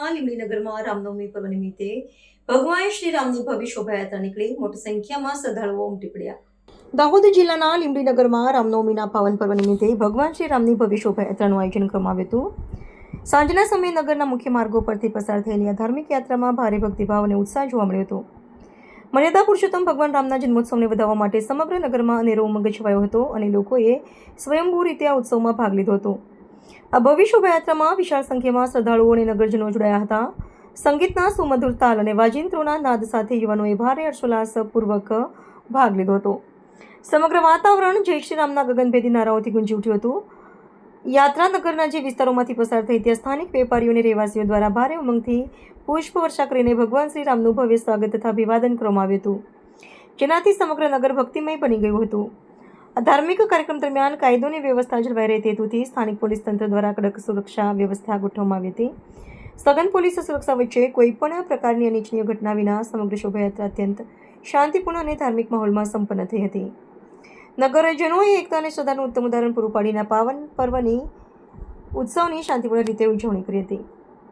જિલ્લાના લીંબડીનગરમાં રામનવમી પર્વ નિમિત્તે ભગવાન શ્રી રામની ભવ્ય શોભાયાત્રા નીકળી મોટી સંખ્યામાં શ્રદ્ધાળુઓ ઉમટી પડ્યા। દાહોદ જિલ્લાના લીંબડીનગરમાં રામનવમીના પાવન પર્વ નિમિત્તે ભગવાન શ્રી રામની ભવ્ય શોભાયાત્રાનું આયોજન કરવામાં આવ્યું હતું। સાંજના સમયે નગરના મુખ્ય માર્ગો પરથી પસાર થયેલી આ ધાર્મિક યાત્રામાં ભારે ભક્તિભાવ અને ઉત્સાહ જોવા મળ્યો હતો। મર્યાદા પુરુષોત્તમ ભગવાન રામના જન્મોત્સવને વધાવવા માટે સમગ્ર નગરમાં અનેરો ઉમંગ છવાયો હતો અને લોકોએ સ્વયંભૂ રીતે આ ઉત્સવમાં ભાગ લીધો હતો। આ ભવ્ય શોભાયાત્રામાં વિશાળ સંખ્યામાં શ્રદ્ધાળુઓ અને નગરજનો જોડાયા હતા। સંગીતના સુમધુર તાલ અને વાજિંત્રોના નાદ સાથે યુવાનોએ ભારે હર્ષોલ્લાસપૂર્વક ભાગ લીધો હતો। સમગ્ર વાતાવરણ જય શ્રી રામના ગગનભેદી નારાઓથી ગુંજી ઉઠ્યું હતું। યાત્રા નગરના જે વિસ્તારોમાંથી પસાર થઈ ત્યાં સ્થાનિક વેપારીઓ અને રહેવાસીઓ દ્વારા ભારે ઉમંગથી પુષ્પવર્ષા કરીને ભગવાન શ્રી રામનું ભવ્ય સ્વાગત તથા અભિવાદન કરવામાં આવ્યું હતું, જેનાથી સમગ્ર નગર ભક્તિમય બની ગયું હતું। આ ધાર્મિક કાર્યક્રમ દરમિયાન કાયદો અને વ્યવસ્થા જળવાઈ રહે તે હેતુથી સ્થાનિક પોલીસ તંત્ર દ્વારા કડક સુરક્ષા વ્યવસ્થા ગોઠવવામાં આવી હતી। સઘન પોલીસ સુરક્ષા વચ્ચે કોઈપણ પ્રકારની અનિચ્છનીય ઘટના વિના સમગ્ર શોભાયાત્રા અત્યંત શાંતિપૂર્ણ અને ધાર્મિક માહોલમાં સંપન્ન થઈ હતી। નગરજનોએ એકતા અને શ્રદ્ધાનું ઉત્તમ ઉદાહરણ પૂરું પાડીને પાવન પર્વની ઉત્સવની શાંતિપૂર્ણ રીતે ઉજવણી કરી હતી।